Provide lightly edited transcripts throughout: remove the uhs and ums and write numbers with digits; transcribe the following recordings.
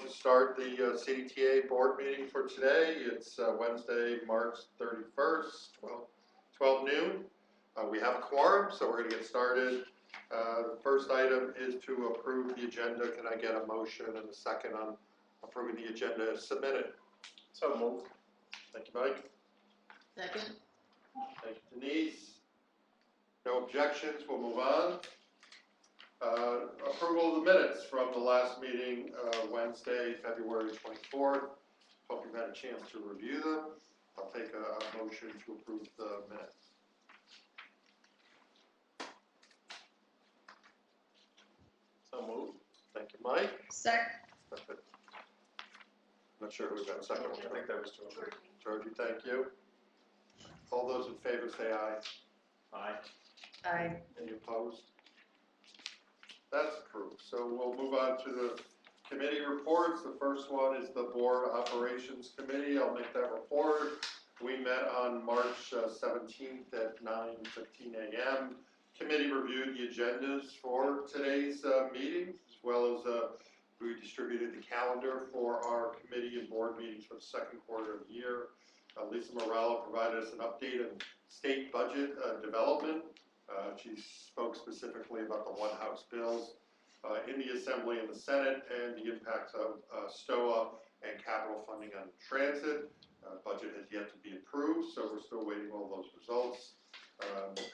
To start the CDTA board meeting for today. It's Wednesday, March 31st, 12 noon. We have a quorum, so we're going to get started. The first item is to approve the agenda. Can I get a motion and a second on approving the agenda as submitted? So moved. Thank you, Mike. Second. Thank you, Denise. No objections. We'll move on. Approval of the minutes from the last meeting, Wednesday, February 24th. Hope you've had a chance to review them. I'll take a motion to approve the minutes. So moved. Thank you, Mike. Second. Not sure who got second. I think that was George. Georgie, thank you. All those in favor say aye. Aye. Aye. Any opposed? That's approved. So we'll move on to the committee reports. The first one is the Board Operations Committee. I'll make that report. We met on March 17th at 9:15 a.m. Committee reviewed the agendas for today's meeting, as well as we distributed the calendar for our committee and board meetings for the second quarter of the year. Lisa Morello provided us an update on state budget development. She spoke specifically about the One House bills in the Assembly and the Senate and the impacts of STOA and capital funding on transit. Budget has yet to be approved, so we're still waiting all those results.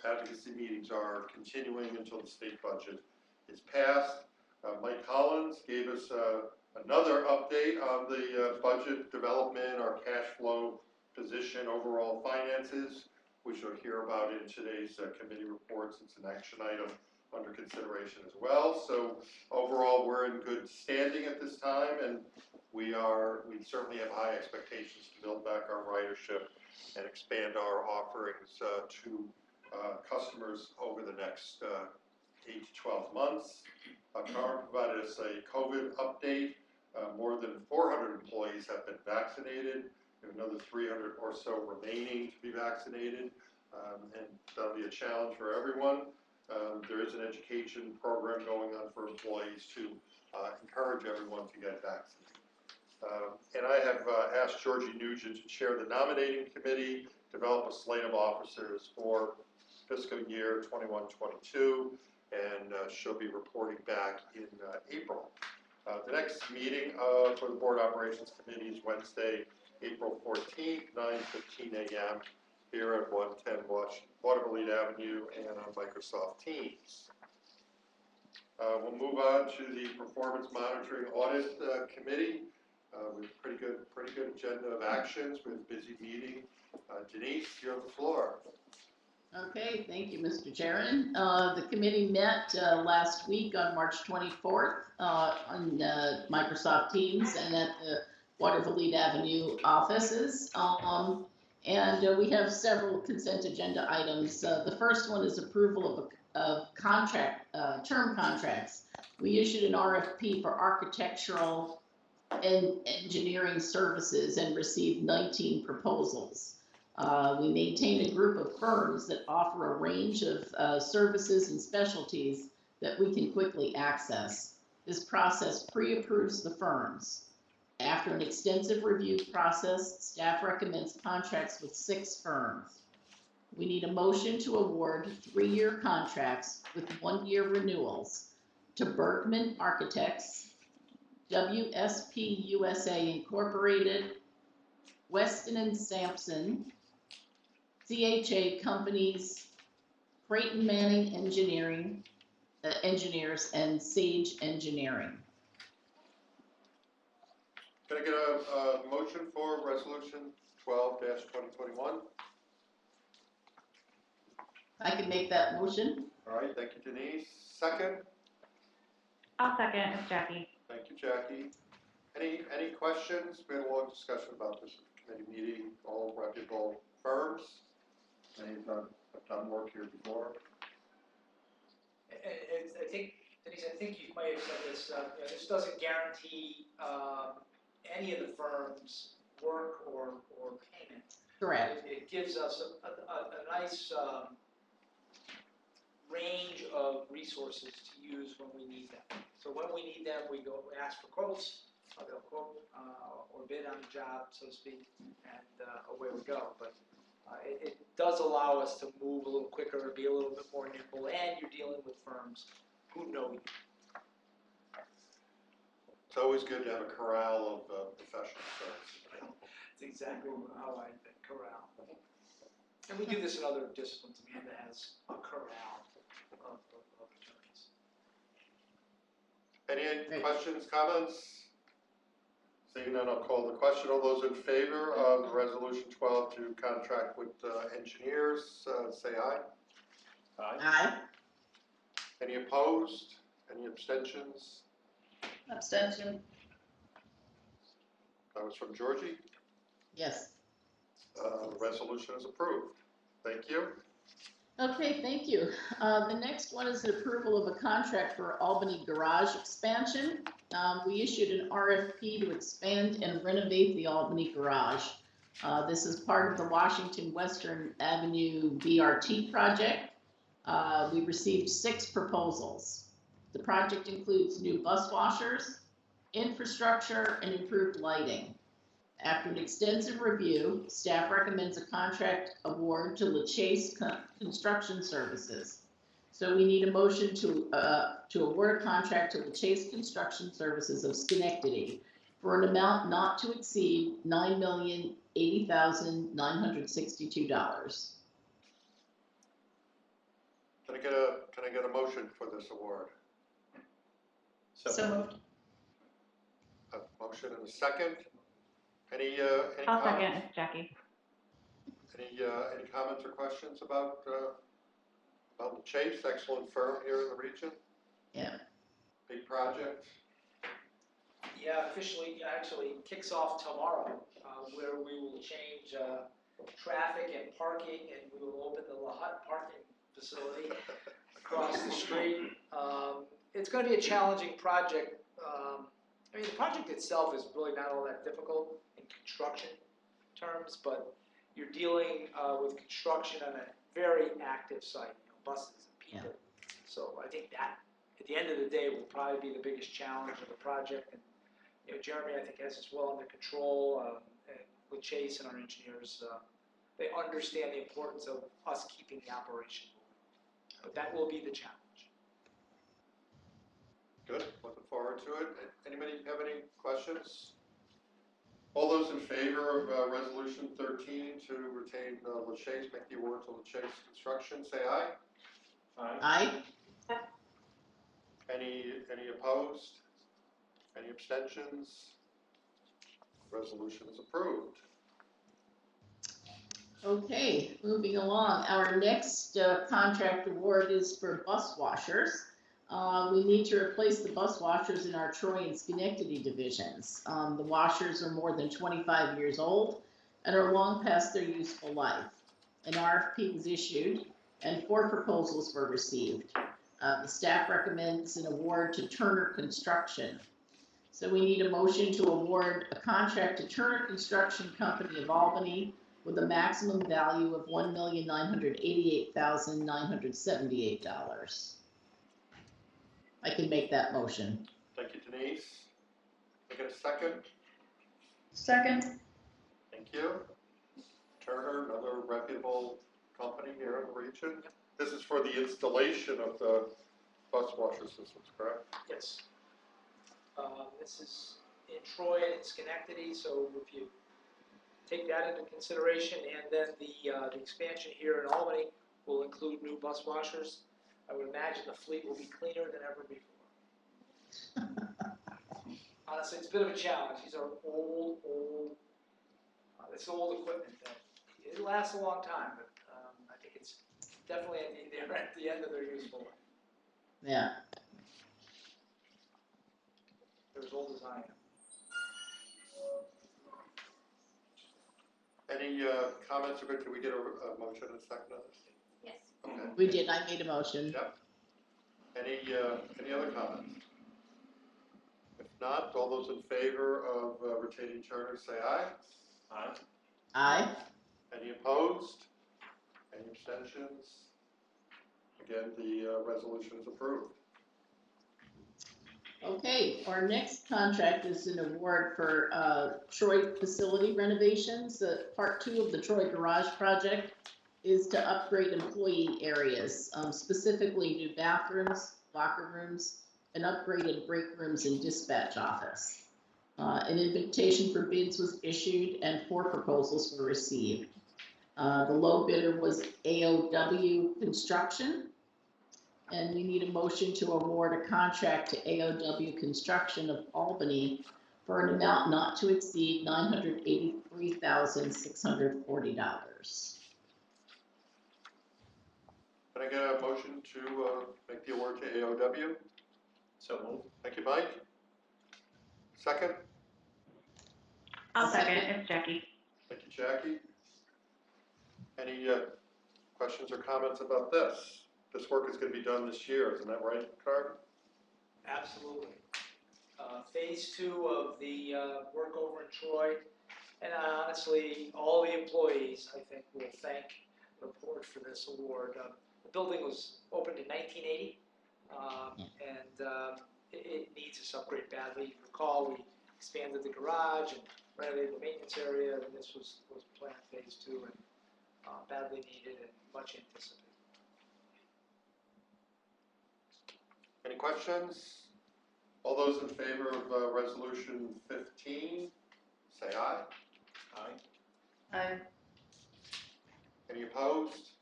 Advocacy meetings are continuing until the state budget is passed. Mike Collins gave us another update on the budget development, our cash flow position, overall finances. We should hear about it in today's committee reports. It's an action item under consideration as well. So overall, we're in good standing at this time, and we certainly have high expectations to build back our ridership and expand our offerings to customers over the next 8 to 12 months. Karen provided us a COVID update. More than 400 employees have been vaccinated. We have another 300 or so remaining to be vaccinated, and that'll be a challenge for everyone. There is an education program going on for employees to encourage everyone to get vaccinated. And I have asked Georgie Nugent to chair the nominating committee, develop a slate of officers for fiscal year 21-22, and she'll be reporting back in April. The next meeting for the Board Operations Committee is Wednesday, April 14th, 9:15 a.m. here at 110 Waterville Avenue and on Microsoft Teams. We'll move on to the Performance Monitoring Audit Committee. We have a pretty good agenda of actions. We have a busy meeting. Denise, you have the floor. Okay, thank you, Mr. Chairman. The committee met last week on March 24th on Microsoft Teams and at the Waterville Avenue offices. And we have several consent agenda items. The first one is approval of term contracts. We issued an RFP for architectural and engineering services and received 19 proposals. We maintain a group of firms that offer a range of services and specialties that we can quickly access. This process pre-approves the firms. After an extensive review process, staff recommends contracts with 6 firms. We need a motion to award 3-year contracts with 1-year renewals to Bergman Architects, WSP USA Incorporated, Weston & Sampson, CHA Companies, Creighton Manning Engineers, and Sage Engineering. Can I get a motion for Resolution 12-2021? I can make that motion. All right, thank you, Denise. Second? I'll second. It's Jackie. Thank you, Jackie. Any questions? We had a long discussion about this at the committee meeting. All reputable firms. Many have done work here before. I think, Denise, I think you might have said this. This doesn't guarantee any of the firms' work or payment. Correct. It gives us a nice range of resources to use when we need them. So when we need them, we go ask for quotes. They'll on the job, so to speak, and away we go. But it does allow us to move a little quicker, be a little bit more nimble, and you're dealing with firms who know you. It's always good to have a corral of professional services. That's exactly how I think, corral. And we do this in other disciplines. Amanda has a corral of attorneys. Any Great. questions, comments? Seeing none, I'll call the question. All those in favor of Resolution 12 to contract with engineers, say aye. Aye. Aye. Any opposed? Any abstentions? Abstention. That was from Georgie. Yes. The resolution is approved. Thank you. Okay, thank you. The next one is the approval of a contract for Albany garage expansion. We issued an RFP to expand and renovate the Albany garage. This is part of the Washington Western Avenue BRT project. We received 6 proposals. The project includes new bus washers, infrastructure, and improved lighting. After an extensive review, staff recommends a contract award to LaChase Construction Services. So we need a motion to award a contract to LaChase Construction Services of Schenectady for an amount not to exceed $9,080,962. Can I get a motion for this award? So moved. A motion and a second. Any I'll comments? second, it's Jackie. Any comments or questions about the Chase? Excellent firm here in the region. Yeah. Big project. Yeah, officially, actually kicks off tomorrow, where we will change traffic and parking, and we will open the La Hutt parking facility across the street. It's going to be a challenging project. I mean, the project itself is really not all that difficult in construction terms, but you're dealing with construction on a very active site, buses and people. So I think that, at the end of the day, will probably be the biggest challenge of the project. And Jeremy, I think, has this well under control. And with Chase and our engineers, they understand the importance of us keeping the operation moving. But that will be the challenge. Good, looking forward to it. Anybody have any questions? All those in favor of Resolution 13 to retain LaChase, make the award to LaChase Construction, say aye. Aye. Aye. Any opposed? Any abstentions? Resolution is approved. Okay, moving along. Our next contract award is for bus washers. We need to replace the bus washers in our Troy and Schenectady divisions. The washers are more than 25 years old and are long past their useful life. An RFP was issued and 4 proposals were received. The staff recommends an award to Turner Construction. So we need a motion to award a contract to Turner Construction Company of Albany with a maximum value of $1,988,978. I can make that motion. Thank you, Denise. Can I get a second? Second. Thank you. Turner, another reputable company here in the region. This is for the installation of the bus washer systems, correct? Yes. This is in Troy and in Schenectady, so if you take that into consideration, and then the expansion here in Albany will include new bus washers, I would imagine the fleet will be cleaner than ever before. Honestly, it's a bit of a challenge. These are old, it's old equipment. It lasts a long time, but I think it's definitely at the end of their useful life. Yeah. They're as old as I am. Any comments, or can we get a motion and a second on this? Yes. Okay. We did. I made a motion. Yep. Any other comments? If not, all those in favor of retaining Turner, say aye. Aye. Aye. Any opposed? Any abstentions? Again, the resolution is approved. Okay, our next contract is an award for Troy facility renovations. Part 2 of the Troy Garage project is to upgrade employee areas, specifically new bathrooms, locker rooms, and upgraded break rooms and dispatch office. An invitation for bids was issued and 4 proposals were received. The low bidder was AOW Construction. And we need a motion to award a contract to AOW Construction of Albany for an amount not to exceed $983,640. Can I get a motion to make the award to AOW? So moved. Thank you, Mike. Second? I'll second it. It's Jackie. Thank you, Jackie. Any questions or comments about this? This work is going to be done this year, isn't that right, Carter? Absolutely. Phase 2 of the work over in Troy, and honestly, all the employees, I think, will thank the board for this award. The building was opened in 1980, and it needs this upgrade badly. You recall, we expanded the garage and renovated the maintenance area, and this was planned phase 2, and badly needed and much anticipated. Any questions? All those in favor of resolution 15, say aye. Aye. Aye. Any opposed?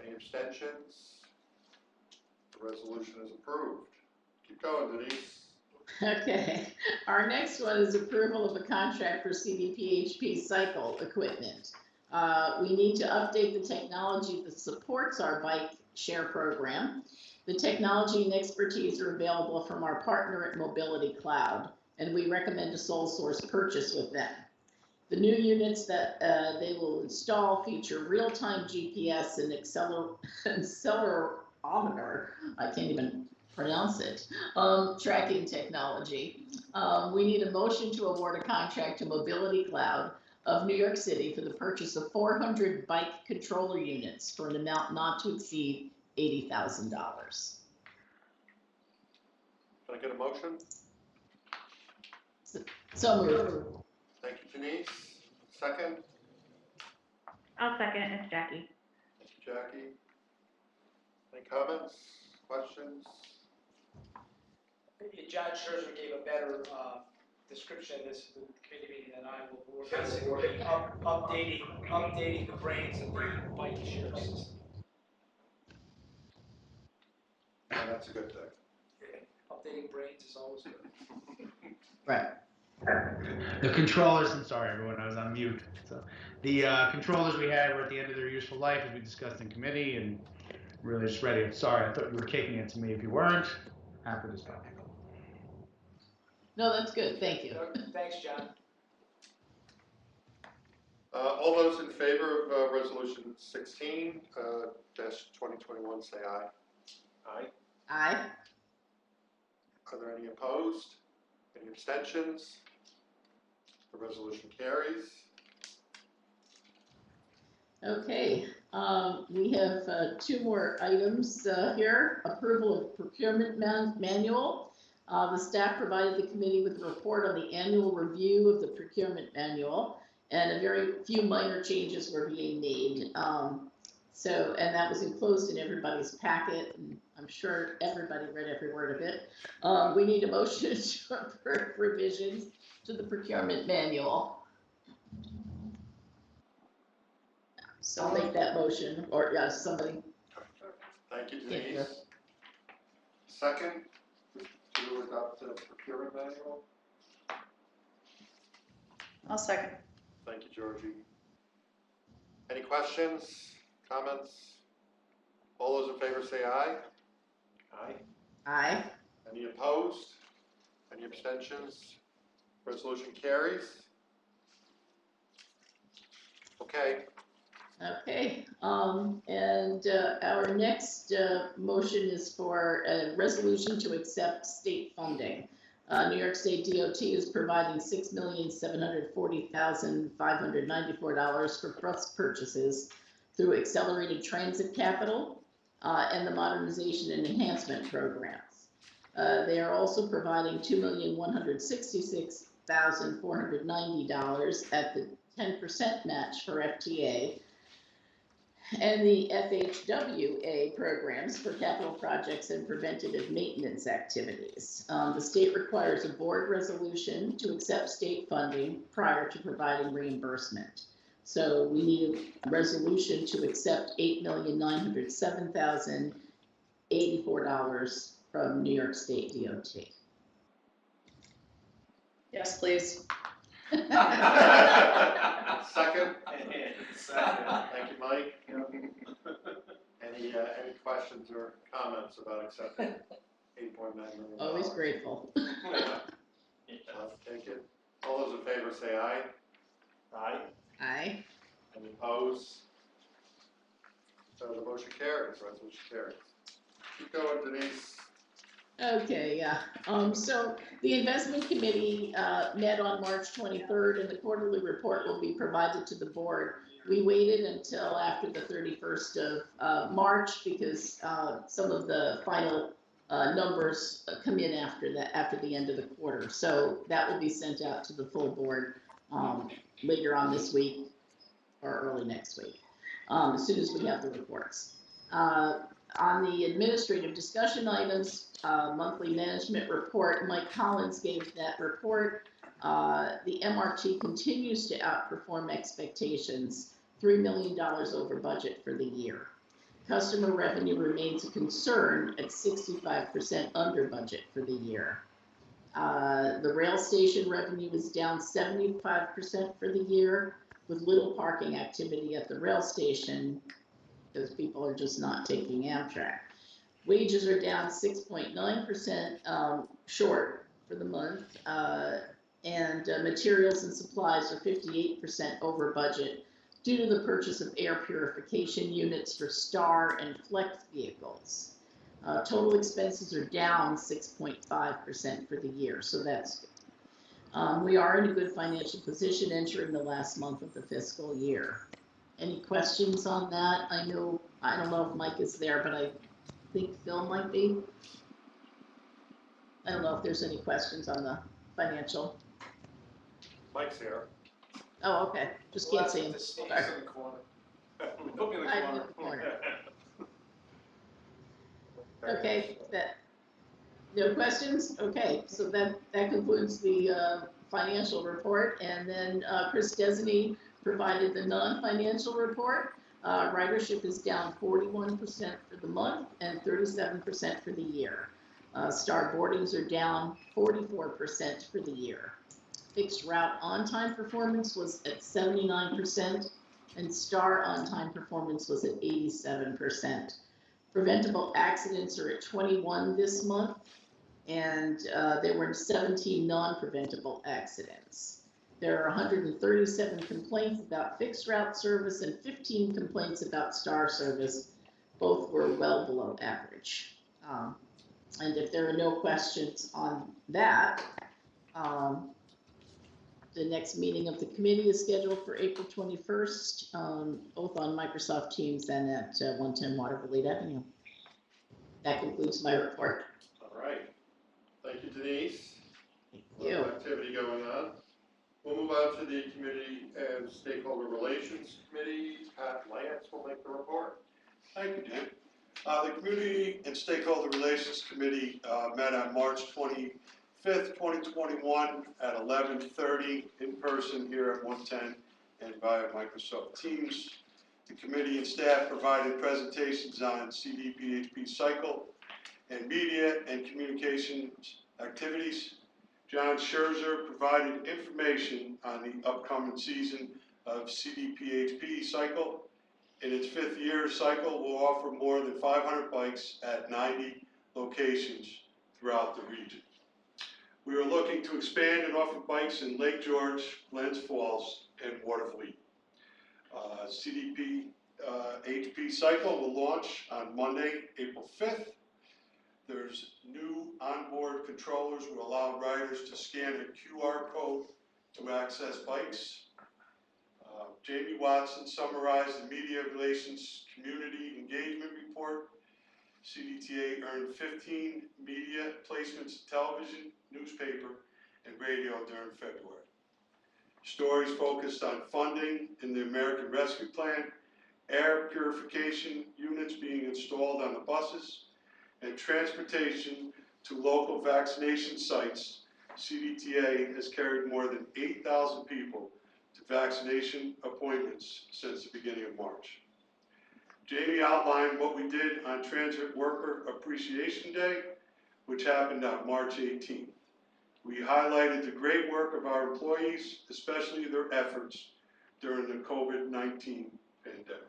Any abstentions? The resolution is approved. Keep going, Denise. Okay, our next one is approval of a contract for Cbphp cycle equipment. We need to update the technology that supports our bike share program. The technology and expertise are available from our partner at Mobility Cloud, and we recommend a sole source purchase with them. The new units that they will install feature real-time GPS and accelerometer, I can't even pronounce it, tracking technology. We need a motion to award a contract to Mobility Cloud of New York City for the purchase of 400 bike controller units for an amount not to exceed $80,000. Can I get a motion? So moved. Thank you, Denise. Second? I'll second it. It's Jackie. Thank you, Jackie. Any comments, questions? John Scherzer gave a better description of this at the committee meeting than I will. We're basically updating the brains of the bike share system. And that's a good thing. Updating brains is always good. Right. The controllers, I'm sorry everyone, I was on mute. So the controllers we had were at the end of their useful life, as we discussed in committee, and really just ready. I'm sorry, I thought you were kicking it to me. If you weren't, happy to stop. No, that's good. Thank you. Thanks, John. All those in favor of resolution 16 -2021, say aye. Aye. Aye. Are there any opposed? Any abstentions? The resolution carries. Okay, we have 2 more items here. Approval of procurement manual. The staff provided the committee with a report on the annual review of the procurement manual, and a very few minor changes were being made. And that was enclosed in everybody's packet, and I'm sure everybody read every word of it. We need a motion to approve revisions to the procurement manual. So I'll make that motion, or somebody. Thank you, Yeah. Denise. Second, to adopt the procurement manual. I'll second. Thank you, Georgie. Any questions, comments? All those in favor say aye. Aye. Aye. Any opposed? Any abstentions? Resolution carries. Okay. Okay, and our next motion is for a resolution to accept state funding. New York State DOT is providing $6,740,594 for bus purchases through accelerated transit capital and the modernization and enhancement programs. They are also providing $2,166,490 at the 10% match for FTA and the FHWA programs for capital projects and preventative maintenance activities. The state requires a board resolution to accept state funding prior to providing reimbursement. So we need a resolution to accept $8,907,084 from New York State DOT. Yes, please. Second? Second. Thank you, Mike. Any questions or comments about accepting $8.9 million? Always grateful. Let's take it. All those in favor say aye. Aye. Aye. Any opposed? So the motion carries, resolution carries. Keep going, Denise. Okay, yeah. So the investment committee met on March 23rd, and the quarterly report will be provided to the board. We waited until after the 31st of March because some of the final numbers come in after the end of the quarter. So that will be sent out to the full board later on this week or early next week, as soon as we have the reports. On the administrative discussion items, monthly management report, Mike Collins gave that report. The MRT continues to outperform expectations, $3 million over budget for the year. Customer revenue remains a concern at 65% under budget for the year. The rail station revenue is down 75% for the year, with little parking activity at the rail station because people are just not taking Amtrak. Wages are down 6.9% short for the month, and materials and supplies are 58% over budget due to the purchase of air purification units for Star and Flex vehicles. Total expenses are down 6.5% for the year, so that's good. We are in a good financial position entering the last month of the fiscal year. Any questions on that? I don't know if Mike is there, but I think Phil might be. I don't know if there's any questions on the financial. Mike's here. Oh, okay. Just can't see him. That's the Sorry. sneeze in the corner. Look in the I'm in corner. the corner. Okay, no questions? Okay, so that concludes the financial report, and then Chris Desney provided the non-financial report. Ridership is down 41% for the month and 37% for the year. Star boardings are down 44% for the year. Fixed route on-time performance was at 79%, and Star on-time performance was at 87%. Preventable accidents are at 21 this month, and there were 17 non-preventable accidents. There are 137 complaints about fixed route service and 15 complaints about Star service. Both were well below average. And if there are no questions on that, the next meeting of the committee is scheduled for April 21st, both on Microsoft Teams and at 110 Waterville Avenue. That concludes my report. All right. Thank you, Denise. Thank A lot of activity going on. We'll move on to the Committee and Stakeholder Relations Committee. Pat Lance will make the report. Thank you, Dan. The Community and Stakeholder Relations Committee met on March 25th, 2021 at 11:30 in person here at 110 and via Microsoft Teams. The committee and staff provided presentations on Cbphp cycle and media and communications activities. John Scherzer provided information on the upcoming season of Cbphp cycle. In its 5th year, cycle will offer more than 500 bikes at 90 locations throughout the region. We are looking to expand and offer bikes in Lake George, Glens Falls, and Waterville. Cbphp cycle will launch on Monday, April 5th. There's new onboard controllers will allow riders to scan a QR code to access bikes. Jamie Watson summarized the Media Relations Community Engagement Report. CDTA earned 15 media placements in television, newspaper, and radio during February. Stories focused on funding in the American Rescue Plan, air purification units being installed on the buses, and transportation to local vaccination sites. CDTA has carried more than 8,000 people to vaccination appointments since the beginning of March. Jamie outlined what we did on Transit Worker Appreciation Day, which happened on March 18th. We highlighted the great work of our employees, especially their efforts during the COVID-19 pandemic.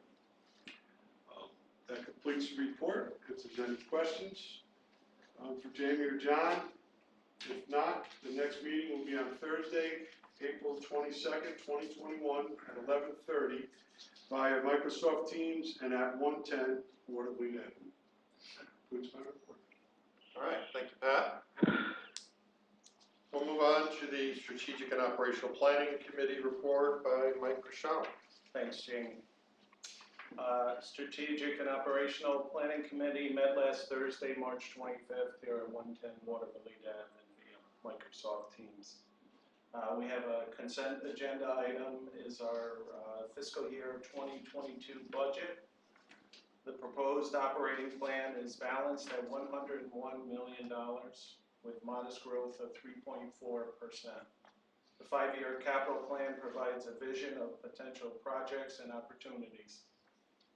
That completes the report. If there's any questions for Jamie or John, if not, the next meeting will be on Thursday, April 22nd, 2021 at 11:30 via Microsoft Teams and at 110 Waterloo Net. Concludes my report. All right, thank you, Pat. We'll move on to the Strategic and Operational Planning Committee report by Mike Christian. Thanks, Jamie. Strategic and Operational Planning Committee met last Thursday, March 25th, here at 110 Waterloo Avenue via Microsoft Teams. We have a consent agenda item is our fiscal year 2022 budget. The proposed operating plan is balanced at $101 million with modest growth of 3.4%. The 5-year capital plan provides a vision of potential projects and opportunities.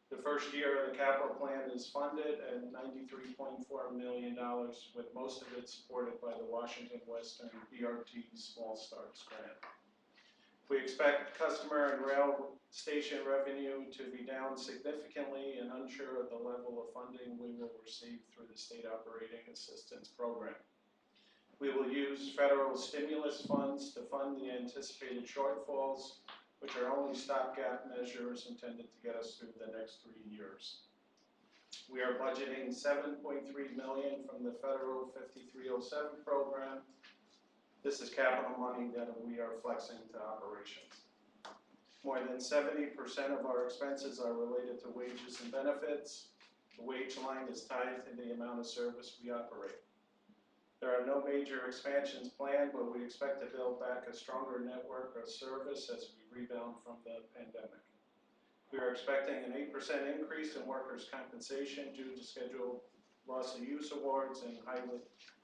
The first year of the capital plan is funded at $93.4 million, with most of it supported by the Washington Western BRT Small Starts Grant. We expect customer and rail station revenue to be down significantly and unsure of the level of funding we will receive through the State Operating Assistance Program. We will use federal stimulus funds to fund the anticipated shortfalls, which are only stopgap measures intended to get us through the next 3 years. We are budgeting $7.3 million from the federal 5307 program. This is capital money that we are flexing to operations. More than 70% of our expenses are related to wages and benefits. The wage line is tied to the amount of service we operate. There are no major expansions planned, but we expect to build back a stronger network of service as we rebound from the pandemic. We are expecting an 8% increase in workers' compensation due to scheduled loss of use awards and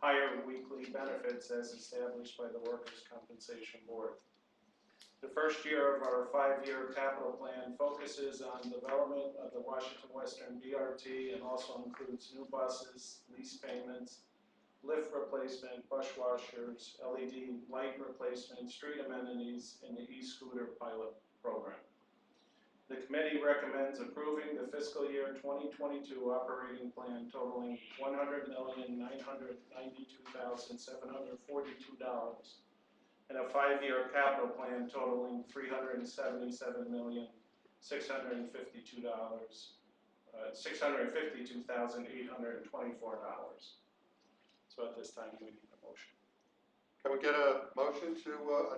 higher weekly benefits as established by the Workers' Compensation Board. The first year of our 5-year capital plan focuses on development of the Washington Western BRT and also includes new buses, lease payments, lift replacement, bus washers, LED light replacement, street amenities, and the e-scooter pilot program. The committee recommends approving the fiscal year 2022 operating plan totaling $100,992,742 and a 5-year capital plan totaling $377,652,824. So at this time, we need a motion. Can we get a motion to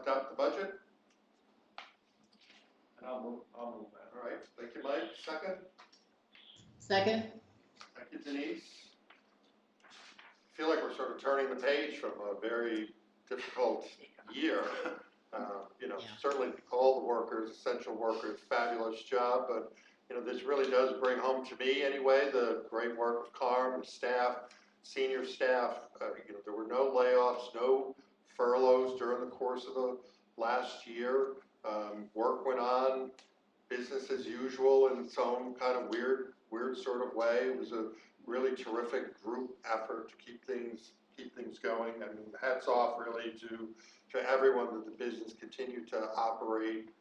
adopt the budget? And I'll move that. All right, thank you, Mike. Second? Second? Thank you, Denise. I feel like we're sort of turning the page from a very difficult year. Certainly all the workers, essential workers, fabulous job, but this really does bring home to me anyway the great work of Carm, the staff, senior staff. There were no layoffs, no furloughs during the course of the last year. Work went on, business as usual in its own kind of weird sort of way. It was a really terrific group effort to keep things going. I mean, hats off really to everyone that the business continued to operate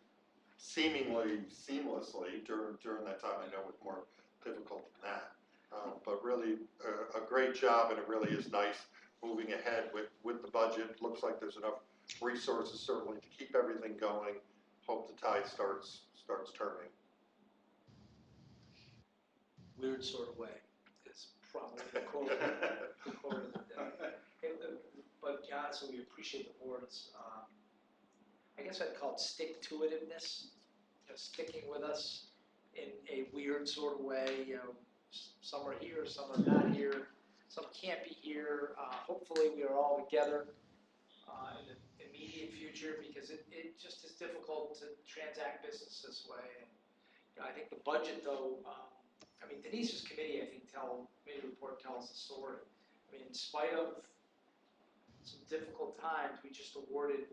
seemingly seamlessly during that time. I know it was more difficult than that. But really a great job, and it really is nice moving ahead with the budget. Looks like there's enough resources certainly to keep everything going. Hope the tide starts turning. Weird sort of way is probably the quote of the day. But honestly, we appreciate the board's, I guess I'd call it stick-to-itiveness, sticking with us in a weird sort of way, some are here, some are not here, some can't be here. Hopefully, we are all together in the immediate future, because it just is difficult to transact business this way. And, I think the budget, though, I mean, Denise's committee, I think, committee report tells the story. I mean, in spite of some difficult times, we just awarded,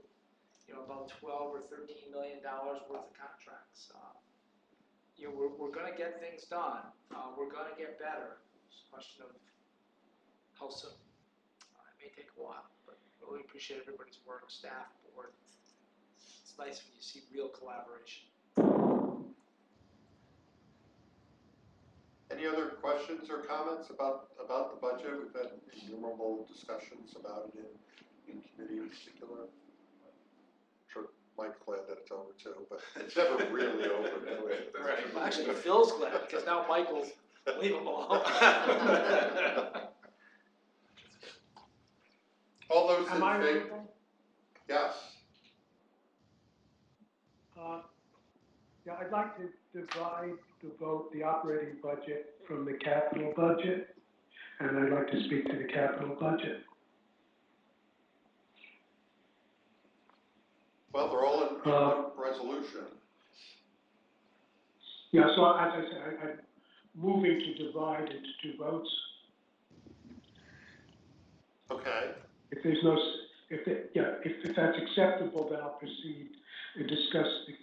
about $12 or $13 million worth of contracts. We're going to get things done. We're going to get better. It's a question of how soon. It may take a while, but really appreciate everybody's work, staff, board. It's nice when you see real collaboration. Any other questions or comments about the budget? We've had innumerable discussions about it in committee in particular. I'm sure Mike's glad that it's over too, but it's never really over anyway. Right. Well, actually, Phil's glad, because now Michael's leave him alone. All those in Am I favor? audible? Yes. Yeah, I'd like to divide the vote, the operating budget from the capital budget, and I'd like to speak to the capital budget. Well, they're all in one resolution. Yeah, so as I said, I'm moving to divide into two votes. Okay. If there's no, if that's acceptable, then I'll proceed and discuss the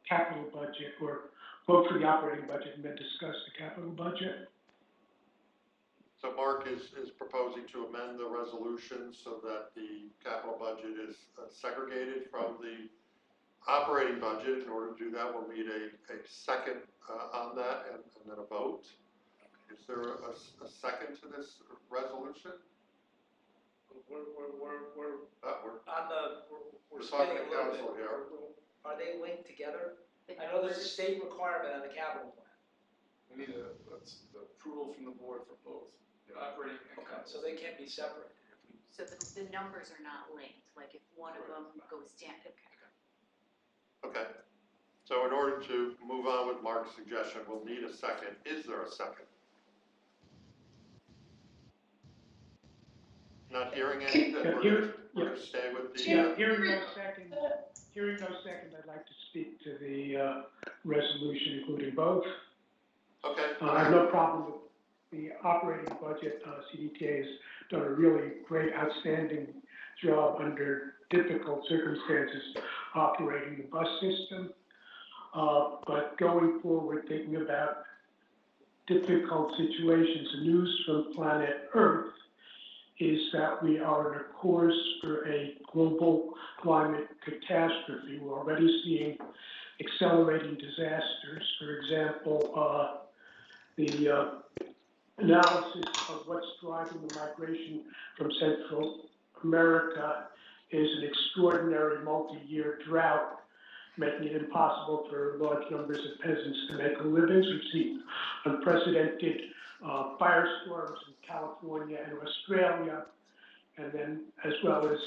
capital budget, or vote for the operating budget and then discuss the capital budget. So Mark is proposing to amend the resolution so that the capital budget is segregated from the operating budget. In order to do that, we'll need a second on that and then a vote. Is there a second to this resolution? We're We're spending talking to a little council bit. here. Are they linked together? I know there's a state requirement on the capital plan. We need that's the approval from the board for both, the operating and Okay, capital. so they can't be separated. So the numbers are not linked, like if one of them goes down, okay. Okay. So in order to move on with Mark's suggestion, we'll need a second. Is there a second? Not hearing any, then we're going to stay with the. Yeah, hearing no second, I'd like to speak to the resolution, including both. Okay. I have no problem with the operating budget. CDTA has done a really great, outstanding job under difficult circumstances operating the bus system. But going forward, thinking about difficult situations, the news from planet Earth is that we are on a course for a global climate catastrophe. We're already seeing accelerating disasters. For example, the analysis of what's driving the migration from Central America is an extraordinary multi-year drought, making it impossible for large numbers of peasants to make a living. We've seen unprecedented firestorms in California and Australia, and then as well as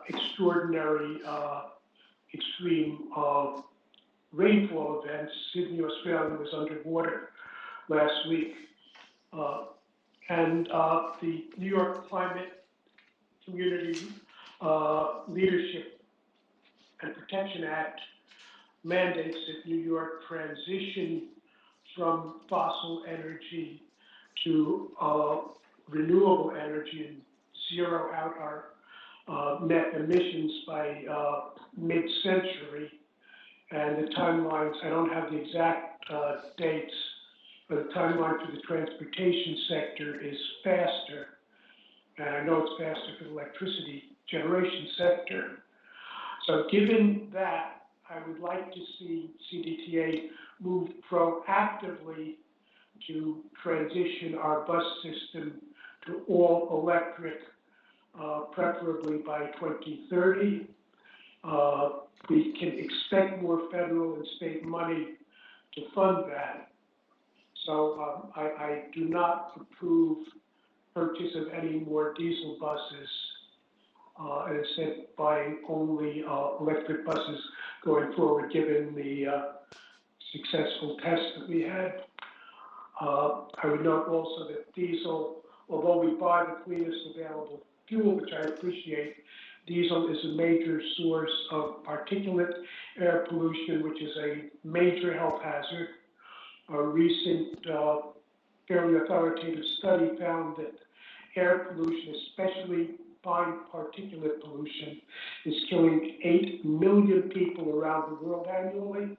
extraordinary extreme rainfall events. Sydney, Australia was underwater last week. And the New York Climate Community Leadership and Protection Act mandates that New York transition from fossil energy to renewable energy and zero out our net emissions by mid-century. And the timelines, I don't have the exact dates, but the timeline for the transportation sector is faster. And I know it's faster for the electricity generation sector. So given that, I would like to see CDTA move proactively to transition our bus system to all electric, preferably by 2030. We can expect more federal and state money to fund that. So I do not approve purchase of any more diesel buses, and instead buying only electric buses going forward, given the successful tests that we had. I would note also that diesel, although we buy the cleanest available fuel, which I appreciate, diesel is a major source of particulate air pollution, which is a major health hazard. A recent fairly authoritative study found that air pollution, especially fine particulate pollution, is killing 8 million people around the world annually.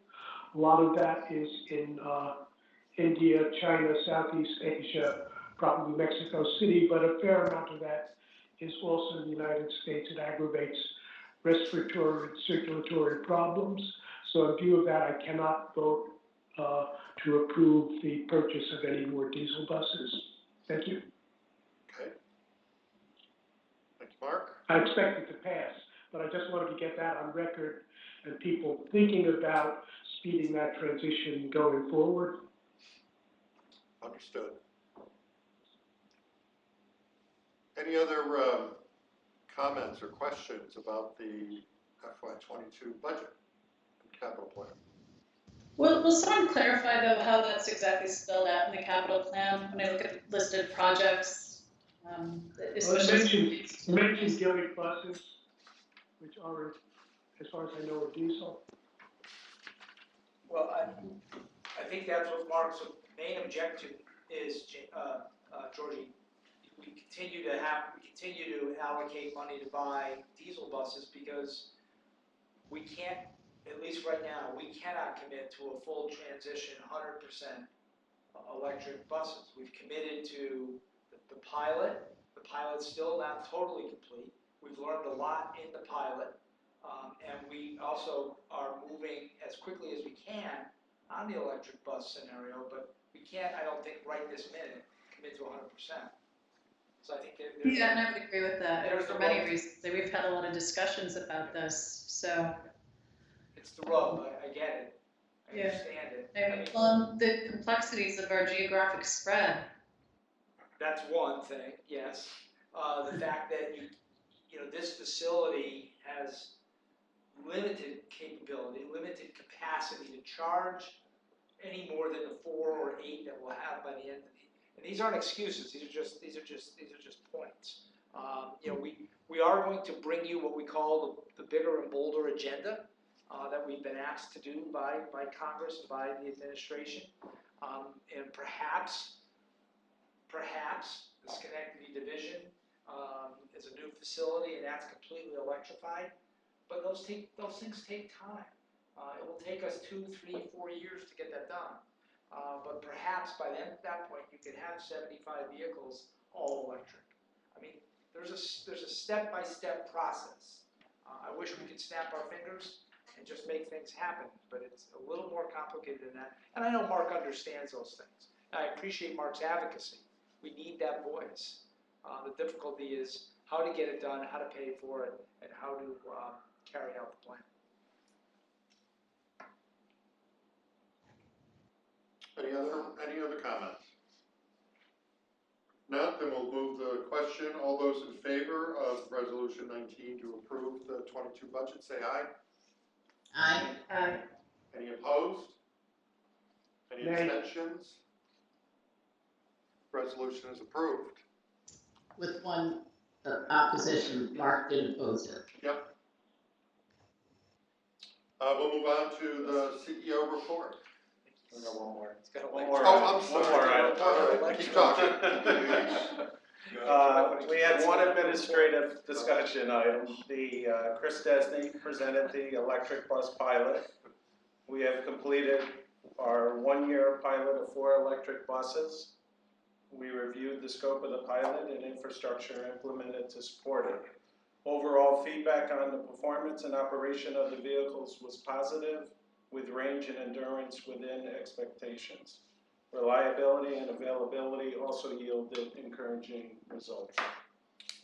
A lot of that is in India, China, Southeast Asia, probably Mexico City, but a fair amount of that is also in the United States. It aggravates respiratory and circulatory problems. So in view of that, I cannot vote to approve the purchase of any more diesel buses. Thank you. Okay. Thank you, Mark. I expect it to pass, but I just wanted to get that on record and people thinking about speeding that transition going forward. Understood. Any other comments or questions about the FY22 budget and capital plan? Will someone clarify though how that's exactly spelled out in the capital plan when I look at listed projects? Especially mentioned Gilly buses, which are, as far as I know, are diesel. Well, I think that's what Mark's main objective is, Georgie. We continue to allocate money to buy diesel buses because we can't, at least right now, we cannot commit to a full transition 100% electric buses. We've committed to the pilot. The pilot's still not totally complete. We've learned a lot in the pilot. And we also are moving as quickly as we can on the electric bus scenario, but we can't, I don't think, right this minute, commit to 100%. So I think yeah, and I would agree with that for many rub. reasons. We've had a lot of discussions about this, so. It's the rub, I get it, I Yeah. understand it. I mean, the complexities of our geographic spread. That's one thing, yes. The fact that you know, this facility has limited capability, limited capacity to charge any more than the 4 or 8 that we'll have by the end of the. And these aren't excuses. These are just points. You know, we are going to bring you what we call the bigger and bolder agenda that we've been asked to do by Congress, by the administration, and perhaps the Schenectady division is a new facility and that's completely electrified. But those things take time. It will take us 2, 3, 4 years to get that done. But perhaps by that point, you could have 75 vehicles all electric. I mean, there's a step-by-step process. I wish we could snap our fingers and just make things happen, but it's a little more complicated than that. And I know Mark understands those things. And I appreciate Mark's advocacy. We need that voice. The difficulty is how to get it done, how to pay for it, and how to carry out the plan. Any other comments? Not, then we'll move the question. All those in favor of Resolution 19 to approve the 22 budget, say aye. Aye. Any opposed? Any Nay. abstentions? Resolution is approved. With one opposition, Mark did oppose it. Yep. We'll move on to the CEO report. We got one more. It's got One more. Oh, I'm sorry. One more item. All right, keep talking. We had one administrative discussion item. Chris Desney presented the electric bus pilot. We have completed our 1-year pilot of 4 electric buses. We reviewed the scope of the pilot and infrastructure implemented to support it. Overall feedback on the performance and operation of the vehicles was positive, with range and endurance within expectations. Reliability and availability also yielded encouraging results.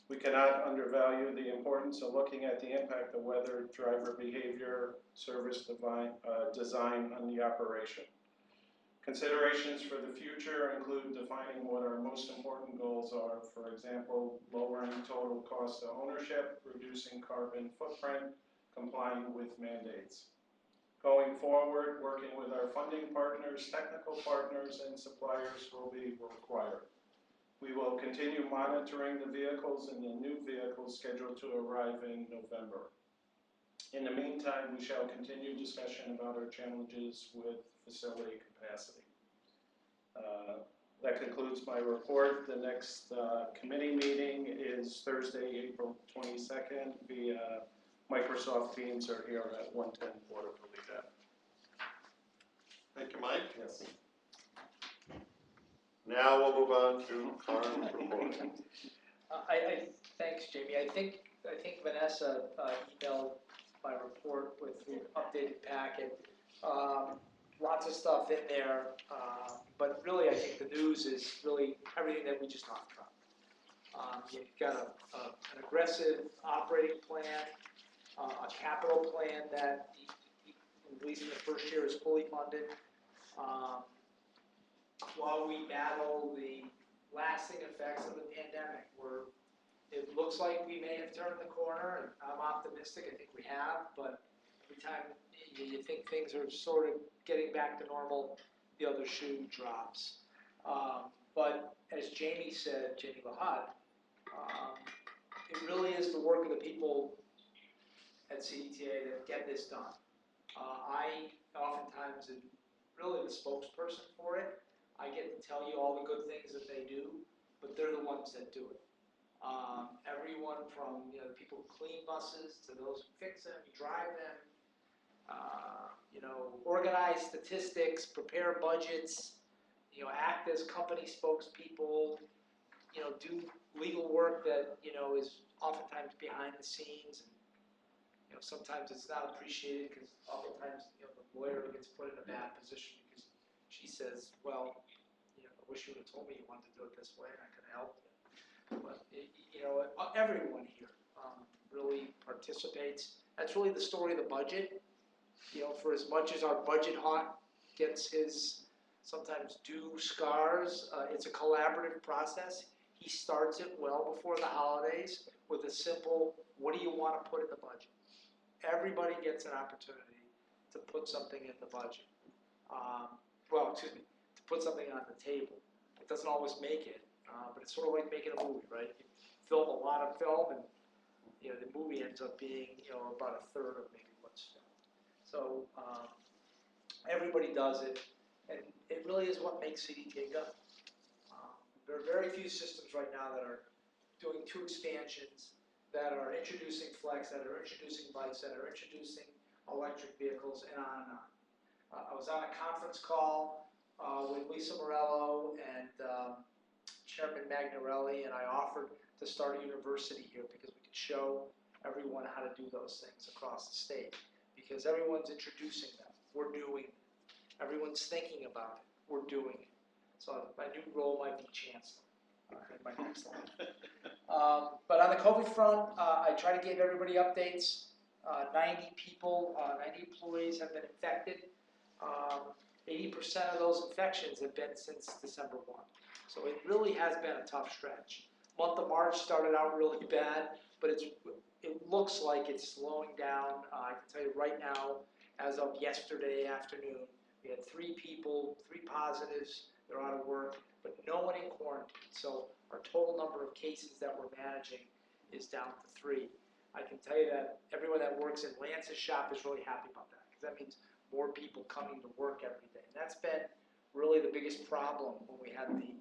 We cannot undervalue the importance of looking at the impact of weather, driver behavior, service design on the operation. Considerations for the future include defining what our most important goals are. For example, lowering total cost of ownership, reducing carbon footprint, complying with mandates. Going forward, working with our funding partners, technical partners, and suppliers will be required. We will continue monitoring the vehicles and the new vehicles scheduled to arrive in November. In the meantime, we shall continue discussion about our challenges with facility capacity. That concludes my report. The next committee meeting is Thursday, April 22nd via Microsoft Teams or here at 110 Waterville Ave. Thank you, Mike. Yes. Now we'll move on to Karen's report. Thanks, Jamie. I think Vanessa emailed my report with the updated packet. Lots of stuff in there, but really I think the news is really everything that we just talked about. You've got an aggressive operating plan, a capital plan that, at least in the first year, is fully funded. While we battle the lasting effects of the pandemic, it looks like we may have turned the corner, and I'm optimistic. I think we have, but every time you think things are sort of getting back to normal, the other shoe drops. But as Jamie said, Jamie Lahut, it really is the work of the people at CDTA that get this done. I oftentimes am really the spokesperson for it. I get to tell you all the good things that they do, but they're the ones that do it. Everyone from the people who clean buses to those who fix them, drive them, organize statistics, prepare budgets, act as company spokespeople, do legal work that is oftentimes behind the scenes, and sometimes it's not appreciated because oftentimes the lawyer gets put in a bad position because she says, well, I wish you would have told me you wanted to do it this way and I could have helped you. But everyone here really participates. That's really the story of the budget. For as much as our budget hawk gets his sometimes due scars, it's a collaborative process. He starts it well before the holidays with a simple, what do you want to put in the budget? Everybody gets an opportunity to put something in the budget. To put something on the table. It doesn't always make it, but it's sort of like making a movie, right? You film a lot of film, and the movie ends up being about a third of maybe what's filmed. So everybody does it, and it really is what makes CDTA go. There are very few systems right now that are doing 2 expansions, that are introducing flex, that are introducing bikes, that are introducing electric vehicles, and on and on. I was on a conference call with Lisa Morello and Chairman Magnarelli, and I offered to start a university here because we could show everyone how to do those things across the state. Because everyone's introducing them, we're doing it. Everyone's thinking about it, we're doing it. So my new role might be chancellor in my next life. But on the COVID front, I try to give everybody updates. 90 employees have been infected. 80% of those infections have been since December 1. So it really has been a tough stretch. Month of March started out really bad, but it looks like it's slowing down. I can tell you right now, as of yesterday afternoon, we had 3 positives. They're out of work, but no one in quarantine. So our total number of cases that we're managing is down to 3. I can tell you that everyone that works in Lance's shop is really happy about that, because that means more people coming to work every day. And that's been really the biggest problem when we had these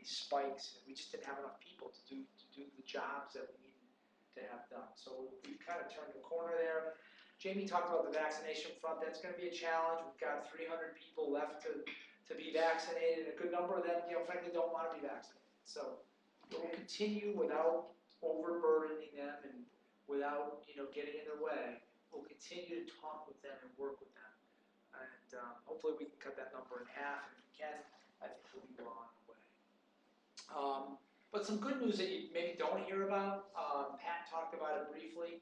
spikes. We just didn't have enough people to do the jobs that we needed to have done. So we've kind of turned the corner there. Jamie talked about the vaccination front. That's going to be a challenge. We've got 300 people left to be vaccinated, and a good number of them, frankly, don't want to be vaccinated. So we'll continue without overburdening them and without, getting in their way. We'll continue to talk with them and work with them. And hopefully we can cut that number in half. If we can, I think we'll be well on the way. But some good news that you maybe don't hear about, Pat talked about it briefly.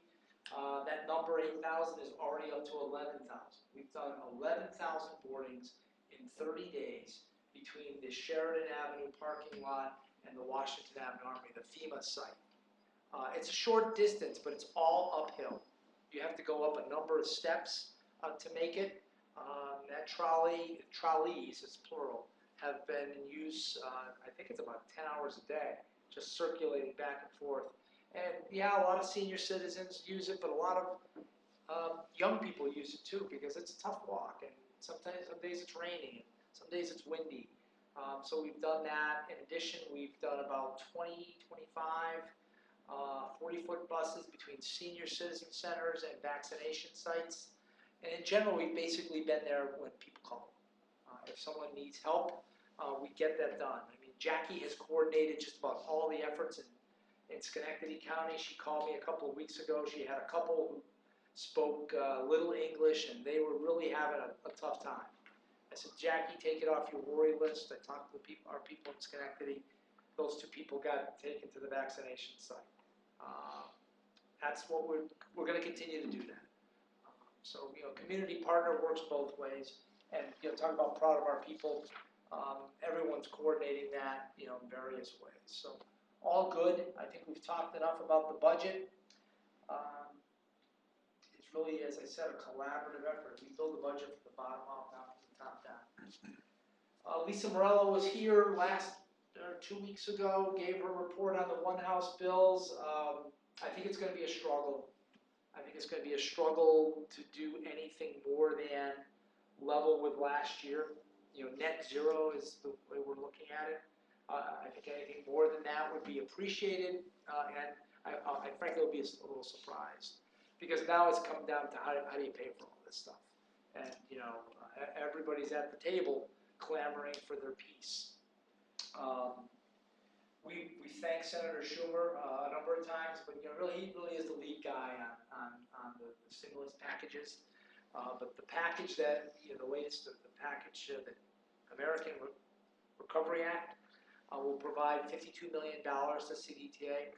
That number, 8,000, is already up to 11,000. We've done 11,000 boardings in 30 days between the Sheridan Avenue parking lot and the Washington Avenue Armory, the FEMA site. It's a short distance, but it's all uphill. You have to go up a number of steps to make it. That trolleys, it's plural, have been in use, I think it's about 10 hours a day, just circulating back and forth. And yeah, a lot of senior citizens use it, but a lot of young people use it too, because it's a tough walk, and some days it's raining, and some days it's windy. So we've done that. In addition, we've done about 20, 25 40-foot buses between senior citizen centers and vaccination sites. And in general, we've basically been there when people call. If someone needs help, we get that done. I mean, Jackie has coordinated just about all the efforts in Schenectady County. She called me a couple of weeks ago. She had a couple who spoke little English, and they were really having a tough time. I said, Jackie, take it off your worry list. I talked to our people in Schenectady. Those 2 people got taken to the vaccination site. That's what we're going to continue to do that. So, community partner works both ways. And, talk about proud of our people. Everyone's coordinating that, in various ways. So, all good. I think we've talked enough about the budget. It's really, as I said, a collaborative effort. We build the budget from the bottom up, not from the top down. Lisa Morello was here 2 weeks ago, gave her report on the One House bills. I think it's going to be a struggle. I think it's going to be a struggle to do anything more than level with last year. Net zero is the way we're looking at it. I think anything more than that would be appreciated, and I frankly will be a little surprised, because now it's come down to how do you pay for all this stuff, and everybody's at the table clamoring for their piece. We thank Senator Schumer a number of times, but he really is the lead guy on the stimulus packages. But the package that the latest, the package, the American Recovery Act, will provide $52 million to CDTA,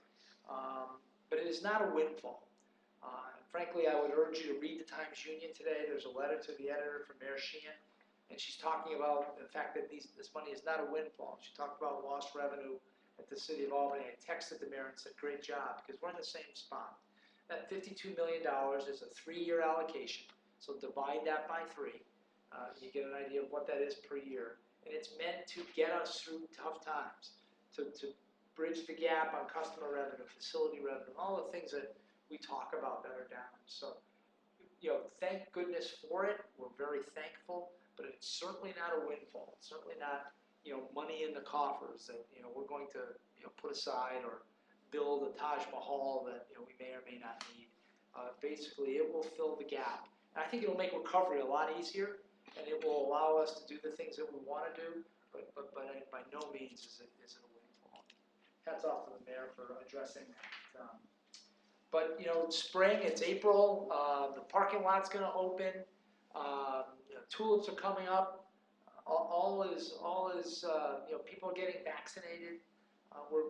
but it is not a windfall. Frankly, I would urge you to read the Times-Union today. There's a letter to the editor from Mayor Sheehan, and she's talking about the fact that this money is not a windfall. She talked about lost revenue at the city of Albany. I texted the mayor and said, great job, because we're in the same spot. That $52 million is a 3-year allocation, so divide that by 3. You get an idea of what that is per year. And it's meant to get us through tough times, to bridge the gap on customer revenue, facility revenue, all the things that we talk about that are down. So, thank goodness for it. We're very thankful, but it's certainly not a windfall. It's certainly not money in the coffers that, we're going to, put aside or build a Taj Mahal that, we may or may not need. Basically, it will fill the gap. And I think it'll make recovery a lot easier, and it will allow us to do the things that we want to do, but by no means is it a windfall. Hats off to the mayor for addressing that. But, spring, it's April, the parking lot's going to open, tulips are coming up. All is people are getting vaccinated.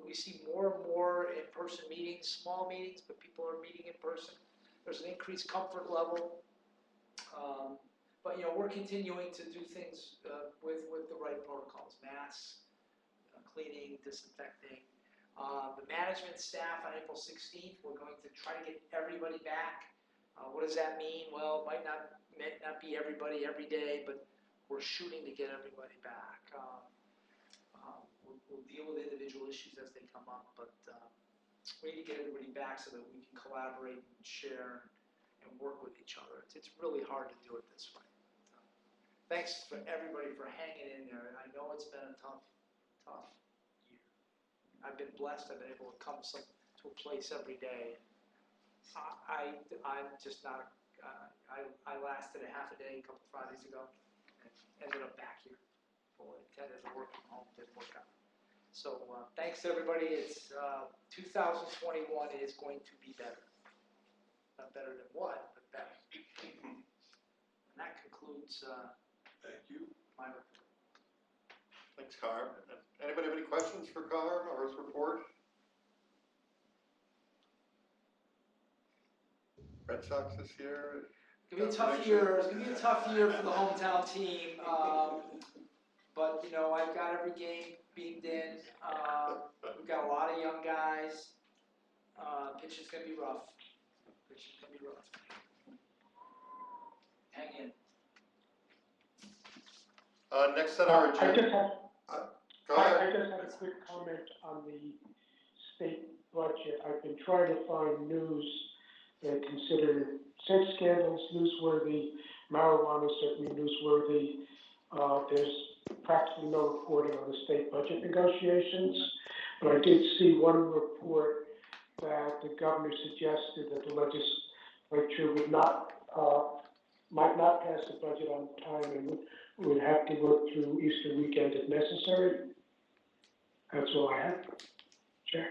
We see more and more in-person meetings, small meetings, but people are meeting in person. There's an increased comfort level. But we're continuing to do things with the right protocols: masks, cleaning, disinfecting. The management staff on April 16th, we're going to try to get everybody back. What does that mean? Well, it might not be everybody every day, but we're shooting to get everybody back. We'll deal with individual issues as they come up, but we need to get everybody back so that we can collaborate and share and work with each other. It's really hard to do it this way. Thanks for everybody for hanging in there. I know it's been a tough year. I've been blessed. I've been able to come to a place every day. I'm just not. I lasted a half a day a couple Fridays ago. Ended up back here. Fully intended to work from home, didn't work out. So thanks to everybody. It's 2021 is going to be better. Not better than what, but better. And that concludes Thank you. my report. Thanks, Carm. Anybody have any questions for Carm or his report? Red Sox this year? It's gonna be a tough year. It's gonna be a tough year for the hometown team. But I've got every game beamed in. We've got a lot of young guys. Pitching's gonna be rough. Hang Next on our I agenda, just have, go I ahead. just have a quick comment on the state budget. I've been trying to find news that consider sex scandals newsworthy, marijuana certainly newsworthy. There's practically no reporting on the state budget negotiations, but I did see one report that the governor suggested that the legislature would not, might not pass the budget on time and would have to work through Easter weekend if necessary. That's all I have. Check.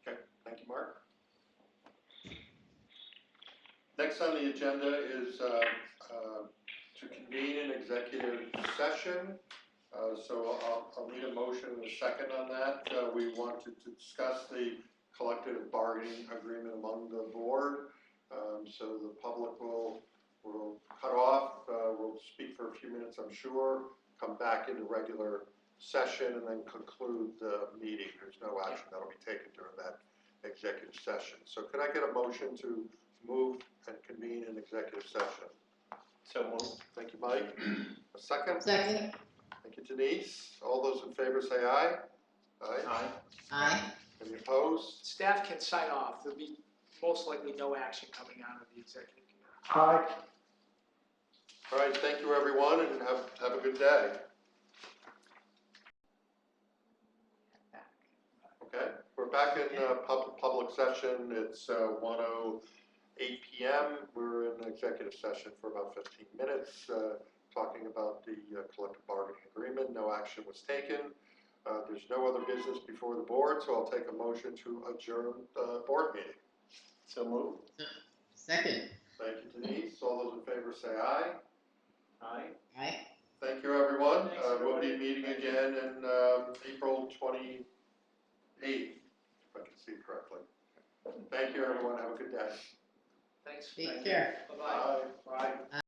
Okay, thank you, Mark. Next on the agenda is to convene an executive session. So I'll need a motion and a second on that. We wanted to discuss the collective bargaining agreement among the board. So the public will cut off. We'll speak for a few minutes, I'm sure, come back into regular session and then conclude the meeting. There's no action that'll be taken during that executive session. So could I get a motion to move and convene an executive session? So moved. Thank you, Mike. A second? Second. Thank you, Denise. All those in favor say aye. Aye. Aye. Any opposed? Staff can sign off. There'll be most likely no action coming out of the executive committee. Aye. All right, thank you, everyone, and have a good day. Okay, we're back in public session. It's 1:08 p.m. We're in executive session for about 15 minutes, talking about the collective bargaining agreement. No action was taken. There's no other business before the board, so I'll take a motion to adjourn the board meeting. So moved. Second. Thank you, Denise. All those in favor say aye. Aye. Aye. Thank you, everyone. Thanks, We'll be everybody. meeting again in April 28th, if I can see correctly. Thank you, everyone. Have a good day. Thanks. Take care. Bye-bye. Bye.